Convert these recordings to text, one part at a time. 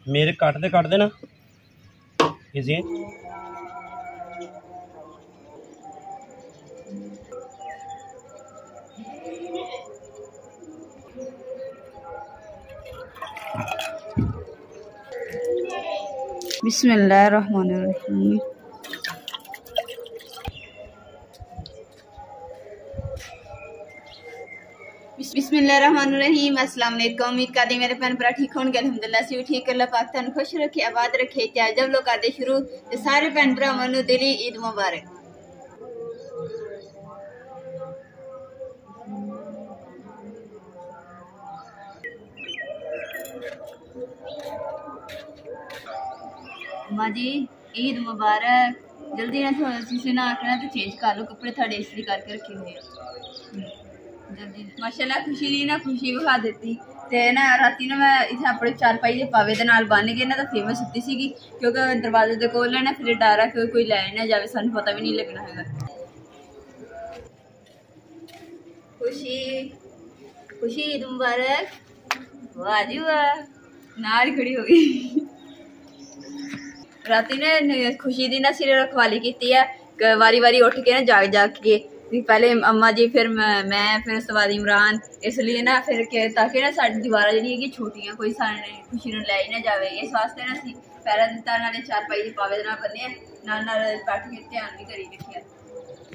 मेरे कट दे ना इसे। बिस्मिल्लाहिर्रहमानिर्रहीम। बिस्मिल्लाहिर्रहमानिर्रहीम। अस्सलाम वालेकुम। उम्मीद करते मेरे भैन भरा ठीक होंगे। अल्हम्दुलिल्लाह से ठीक। अल्लाह पाक तुहानू खुश रखे, आबाद रखे। क्या जब लोग करते शुरू ते सारे भैन भरावां नू दिली ईद मुबारक। अम्मा जी ईद मुबारक। जल्दी ना तुसीं ना आखना तो चेंज कर लो कपड़े, थोड़े इसलिए करके रखे हुए जल्दी। माशाल्लाह खुशी दी ना खुशी विखा देती ते ना राती ना मैं इत्थे अपने चारपाई दे पावे दे नाल बन के ना तो फेमस सुत्ती सीगी, क्योंकि दरवाजे दे कोल ना फिर डर है कि कोई लै ना जावे, सानू पता भी नहीं लगना हैगा। खुशी खुशी ईद मुबारक। वाह जी वाह, नाल खड़ी हो गई। राती ने खुशी दी ना सिर रखवाली की है, वारी वारी उठ के ना जाग जाग के, पहले अम्मा जी फिर मैं फिर उसके बाद इमरान, इसलिए ना फिर ताकि ना साडी दीवारा जी छोटियां कोई सारे खुशी ने लै ना जाए, इस वास्ते ना असीं पैरा दिता, नाले चारपाई दे पावे नाल बन्ने नाल बैठ के ध्यान भी करी रखिया।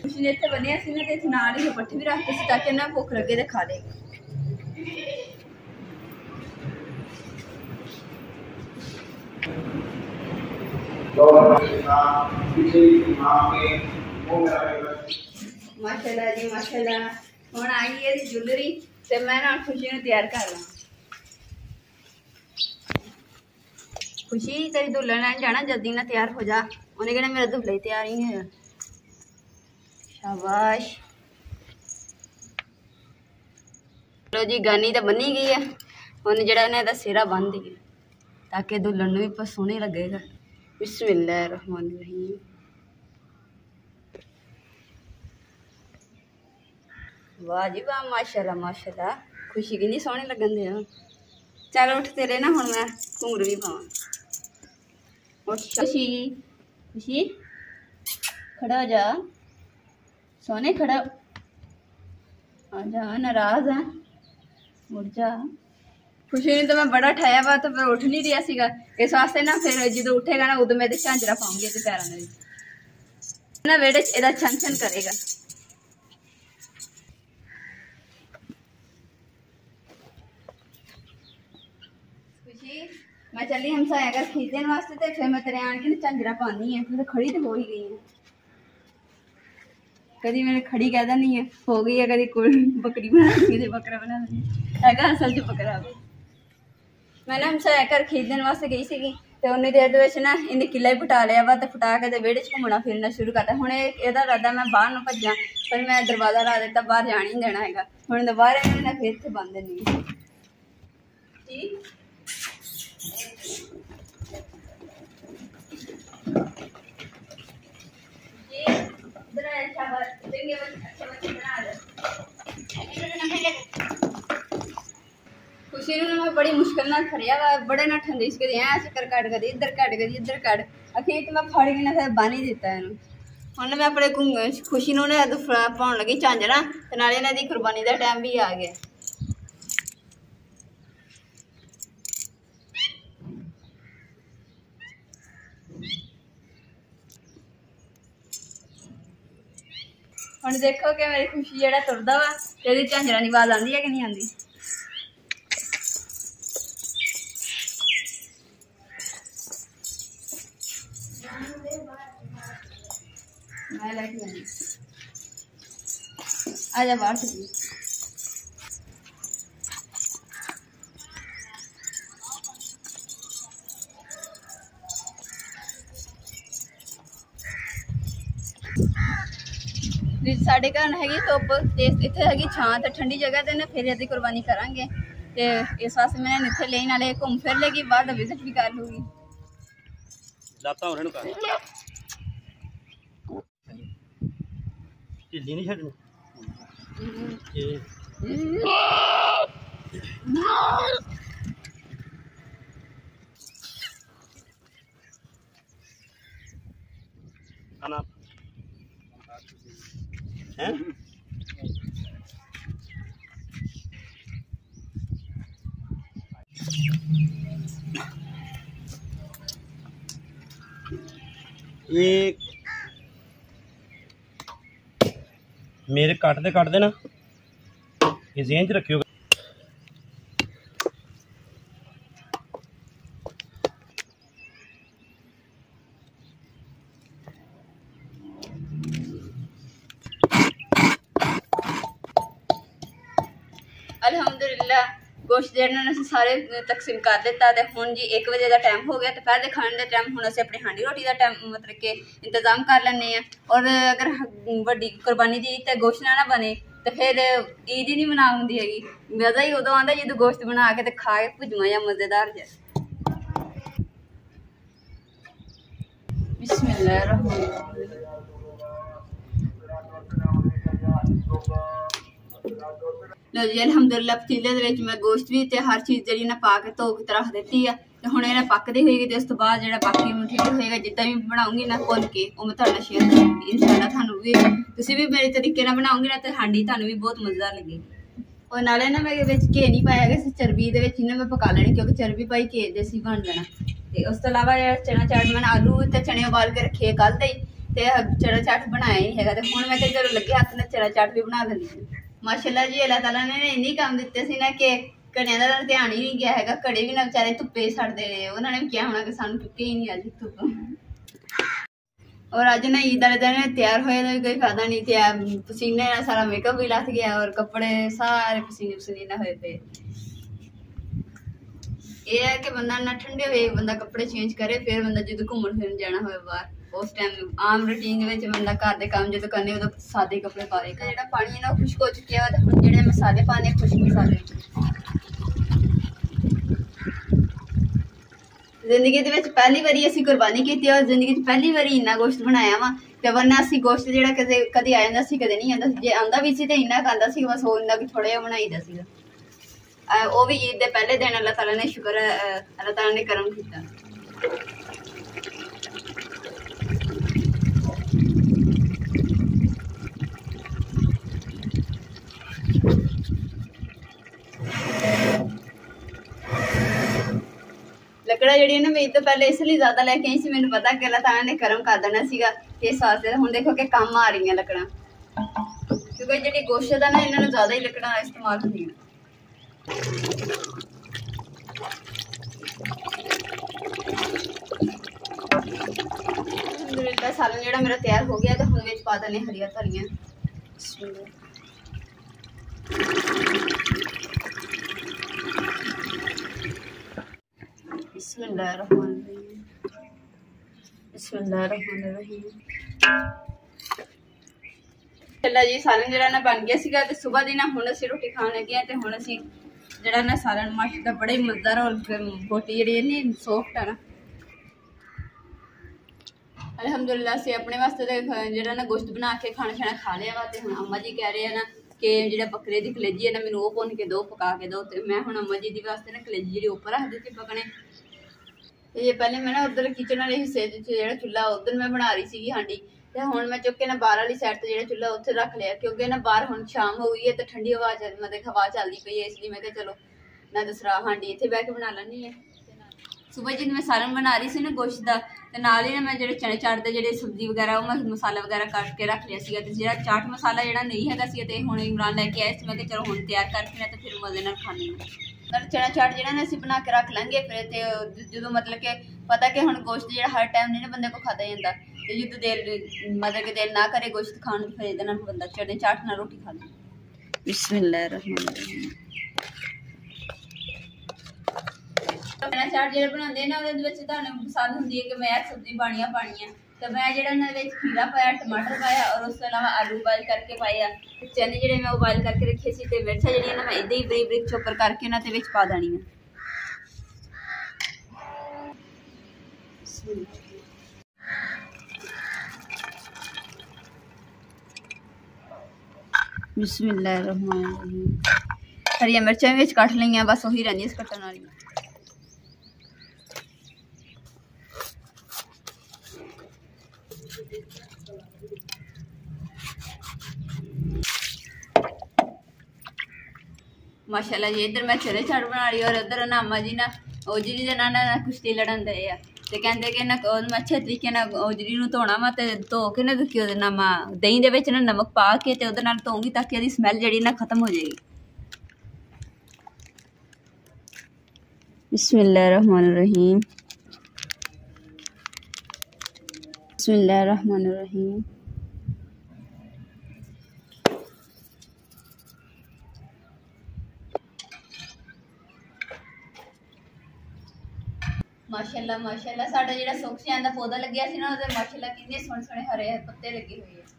खुशी ने इत्थे बन्ने सी ना ते इत्थे नाल ही पट्ठे भी रखते सी ताकि ना भुख लगे ते खा ले। माशाल्लाह जी माशाल्लाह। हुण आई है ज्वेलरी ते मैं ना खुशी नूं तैयार कर ला। खुशी तेरी दुल्हन लैन जाना, जल्दी ना तैयार हो जा। उन्हें कहना मेरा दुल्हा ही तैयार ही नहीं है। शाबाश। चलो जी गानी तो बनी गई है, उन्हें जड़ा ने सिरा बन दी ताकि दुल्हन भी पर सोहनी लगेगा। बिस्मिल्लाहिर्रहमानिर्रहीम। वाह जी वाह, माशाल्लाह माशाल्लाह। खुशी कितनी सोहनी लगन दे। चल उठ, तेरे ना हुण मैं घूंघरू भी पावां। उठ खुशी खुशी खड़ा हो जा, सोने खड़ा आ जा, नाराज है उठ जा। खुशी ने तो मैं बड़ा ठाया वा तो फिर उठ नहीं रहा सीगा, इस वास्ते ना फिर जो उठेगा ना उदों मैं झांजरा पाऊंगी पैरों में ना, वेड़े एदा छन छन करेगा। खुशी मैं चली हमसाया घर खरीदने वास्ते ते फिर मैं तेरे आन के झांजरा पानी है, फिर खड़ी तो हो ही गई है। कभी मैंने खड़ी कहता नहीं है, हो गई है, कभी कोई बकरी बना दी, बकरा बना दिया असल च बकरा। मैं ना हमसाया घर खरीदने वास्ते गई सी तो उन्नी देर दे ना इन्हें किला ही फटा लिया वा, तो फटा के वेड़े च घूमना फिरना शुरू करता। हुण एदा इरादा मैं बाहर न भज्जा, पर मैं दरवाजा ला दिता, बाहर जान ही देना है। हुण बाहर इन्हें फिर इत्थे बंद नहीं ठीक। खुशी ने मैं बड़ी मुश्किल ना खड़िया वा, बड़े ना ठंडी इसके चक्कर काट कर इधर काट कर इधर काट, अखीर तो मैं फड़ के ना फिर बन ही दिता है। हुण मैं अपने खुशी नूं ना पाउण लगी झांजरा, ते नाले इन्हां दी कुर्बानी का टाइम भी आ गया। हुण देखो कि मेरी खुशी जेड़ा तुरदा वा ते झांजरा दी आवाज आंदी है कि नहीं आंदी। मैं लेके आनी आजा बाहर से। साढ़े घर हैगी धुप ते इत्थे हैगी छां, ते ठंडी जगह ते ना फिर यदि कुर्बानी करांगे ते इस वास्ते मैं इत्थे लेई, नाले घूम फिर लेगी, बाहर दा विजिट भी कर लूगी। लाता होरे नु कर ढिल्ली नहीं छड्डनी। हैं ये मेरे कट दे ना, ये जेन च रखियो। अल्हम्दुलिल्लाह गोश्त जिहड़ा असीं सारे तकसीम कर दिता ते हुण जी 1 बजे का टाइम हो गया, दोपहर के खाने का टाइम। हुण असीं अपनी हांडी रोटी का टाइम मतलब कि इंतजाम कर लैंदे हैं। और अगर वड्डी कुर्बानी दी ईद ते गोश्त ना बने तो फिर ईद ही नहीं मना होंदी हैगी। मज़ा ही उदों आंदा जदों गोश्त बना के ते खा के भुजमा या मज़ेदार जा। बिस्मिल्लाहिर्रहमानिर्रहीम। लो जी अलहमदुलिल्लाह पतीले दे विच मैं गोश्त भी ते हर चीज़ जी ना पा के धो के रख दी है। तो हुण इन्हें पकदी होएगी तो उस तो बाद जो बाकी मटीरियल होएगा जिद्दां भी बनाऊंगी ना भुन के वो मैं तुहाडे नाल शेयर करूंगी इंशाअल्लाह। थानू भी तुसीं भी मेरे तरीके नाल बनाओगे ना तो हांडी थानू भी बहुत मज़ेदार लगेगी। और नाले ना मैं विच घे नहीं पाया गया, चरबी दे विच इन्हें मैं पका लेनी क्योंकि चरबी पाई घे दे सी बन जाना। ते उस तो इलावा चना चाट मैंने आलू ते चने उबाल के रखे कल दे ते चना चाट बनाया ही हैगा। ते हुण मैं चलो लगे हत्थ ने चना चाट भी बना लैंदी। माशाअल्लाह जी अल्लाह ताला ने इन्नी काम दिते सी ना कि घड़ियां का ध्यान ही नहीं गया है। घड़े भी ना बेचारे धुप्पे सड़ते रहे, उन्होंने भी क्या होना कि सानू चुके ही नहीं अज धुप्प। और अज ना ईद वाले दिन तैयार होए का कोई फायदा नहीं थे, पसीने सारा मेकअप भी लथ गया और कपड़े सारे पसीने पसीने हुए पे। यह है कि बंदा ना ठंडे हुए बंदा कपड़े चेंज करे, फिर बंदा जो घूमन फिरन जाना हो बाहर उस टाइम आम रूटीन बंदा घर के काम जो करने उदों सादे कपड़े पा लेगा। जो पानी है ना खुश्क हो चुका है, हम जो मसाले पाने खुश्क मसाले। जिंदगी पहली बारी असी कुर्बानी की और जिंदगी पहली बारी इन्ना गोश्त बनाया वा। तो वरना असी गोश्त जो कदे आ जाता कदे नहीं आता, जे आता भी सी तो इन्ना आता सी बस वो इन्ना थोड़ा जिहा बनाईदा सीगा। वो भी ईद के पहले दिन अल्लाह ताला ने शुक्र अल्लाह ताला ने करम किया। लकड़ा जी ना मैं ईद तो पहले इसलिए ज्यादा लैके आई सी, मैंने पता कि अल्लाह ताला ने करम कर देना सीगा इस वास्ते। हुण देखो कि कम आ रही लकड़ा क्योंकि जी गोश्त है ना इन्होंने ज्यादा ही लकड़ा इस्तेमाल होंगी। अलहमदुलिल्लाह सालन जो मेरा तैयार हो गया तो हम विच पा देने हरिया धनिया। बिस्मिल्लाहिर्रहमानिर्रहीम बिस्मिल्लाहिर्रहमानिर्रहीम। चला जी सालन जो ना बन गया सीगा ते सुबह दी ना हुण असीं रोटी खाण लगे हैं। ते हुण असीं जिहड़ा ना सालन माशाअल्लाह बड़ा ही मज़ेदार और रोटी जिहड़ी है नी सॉफ्ट है ना। अलहमदुलिल्लाह असीं अपने वास्ते तो जिहड़ा ना गोश्त बना के खाना शाना खा लिया वा। ते हुण अम्मा जी कह रहे हैं ना कि जिहड़ा बकरे दी कलेजी है ना मैनूं ओह भुन के दो पका के दो। ते मैं हुण अम्मा जी दी वास्ते ना कलेजी जिहड़ी उप्पर रख दी थी पकने। ये पहले मैं ना उधर किचन वाले हिस्से जो चूल्हा उधर मैं बना रही सी हांडी, तो हुण मैं चुक के ना बाहर वाली साइड से जो चूल्हा उत्थे रख लिया क्योंकि ना बाहर हुण शाम हो गई है तो ठंडी हवा मतलब हवा चलती पई है, इसलिए मैं कहा चलो मैं दूसरा हांडी इत्थे बह के बना लैनी है। सुबह जिन मैं सालन बना रही सी ना गोश्त का तो नाल ही ना मैं जो चने चाट के जो सब्जी वगैरह वो मैं मसाला वगैरह कट के रख लिया सीगा। ते जो चाट मसाला जो नहीं हैगा सी ते हुण इमरान लैके आए सी, मैं कहा चलो हुण तैयार करके ना तो फिर मजे नाल खानी चना चाट जो असीं बना के रख लेंगे। फिर तो जो मतलब कि पता कि हुण गोश्त जो हर टाइम नहीं ना बंदे को खाता जाता, तो जो देर मतलब कि दिल ना करे गोश्त खाने फिर इहदे नाल बंदा चने चाट नाल रोटी खा ले। बिस्मिल्लाहिर्रहमानिर्रहीम। चना चाट जो बनाते ना वो पसंद होंगी है कि मैं सब्जी पानिया पानी है। तो मैं जो खीरा पाया, टमाटर पाया और उसके अलावा आलू बॉयल करके पाया। चने जो मैं बॉयल करके रखे सी ते मिर्चा जी मैं इदा ही बरीक बरीक चोपर करके ना ते पा देनी है। बिस्मिल्लाहिर्रहमानिर्रहीम। हरिया मिर्चा भी कट लिया, बस वही रही कट्टन वाली। माशाल्लाह जी इधर मैं चने चाट बना रही और उधर ना अम्मा जी ना औजरी दे नाल कुश्ती लड़न दे आ ते कहंदे कि ना मैं अच्छे तरीके नाल औजरी नूं धोना वा ते धो के ना कि ओहदे नाल मैं दही दे विच ना नमक पा के ते ओहदे नाल धोऊंगी ताकि ओहदी स्मैल जेहड़ी ना खत्म हो जाएगी। बिस्मिल्लाहिर्रहमानिर्रहीम बिस्मिल्लाहिर्रहमानिर्रहीम। माशाल्लाह माशाल्लाह साडा जेड़ा सोखसियां दा पौधा लग्या सी ना ओहदे माशाल्लाह कितने सोहने सोहने हरे पत्ते लगे हुए हैं।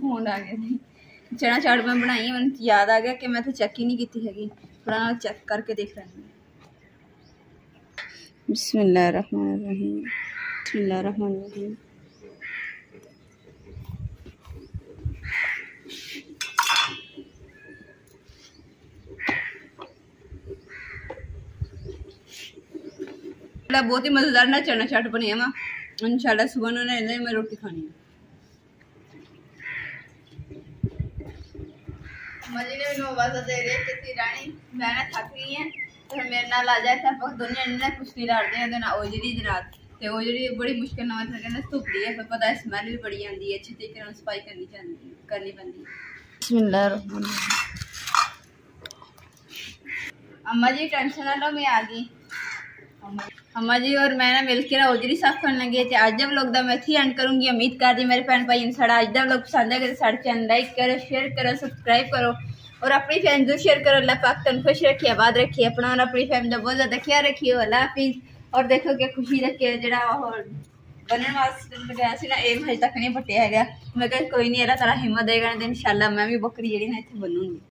फोन आ गया थी चना चाट मैं बनाई मैंने याद आ गया कि मैं तो चेक ही नहीं की हैगी थोड़ा चेक करके देख रही हूँ। बिस्मिल्लाहिर्रहमानिर्रहीम बिस्मिल्लाहिर्रहमानिर्रहीम। बहुत ही मजेदार ना चना चाट बनया वा इंशाल्लाह सुबह ना मैं रोटी खानी है। मजे ने मैंने आवाज़ दे रही है कि रानी मैं ना थक गई है तो मेरे नाल आ जाए आप दोनों ने कुश्ती लड़ते हैं ना ओजरी दी रात ते ओजरी बड़ी मुश्किल नाल कहना धुपदी है फिर पता है स्मैल भी बड़ी आती है अच्छे तरीके नाल सफाई करनी पैंदी बिस्मिल्लाहिर्रहमानिर्रहीम। अम्मा जी टेंशन ना लो मैं आ गई। अम्मा जी और मैं ना मिलकर ना ओजरी साफ करने लगे थे। आज जब व्लॉग दा मैं इत्थे एंड करूंगी। उम्मीद करदी मेरे भैन भाई साड़ा अज दा व्लॉग पसंद है तो साडे चैनल लाइक करो शेयर करो सब्सक्राइब करो और अपनी फैमिली को शेयर करो। अल्लाह पाक तुम खुश रखिए आबाद रखिए अपना और अपनी फैमिली का बहुत ज़्यादा ख्याल रखिए। अल्लाह हाफिज़। और देखो क्या खुशी रखे जो बनने वास्ते गया सी ना ये अजे तक नहीं पट्टिया है मैं कोई नहीं अल्लाह ताला हिम्मत देगा तो इंशाल्लाह मैं भी बकरी जी ना इतने बनूंगी।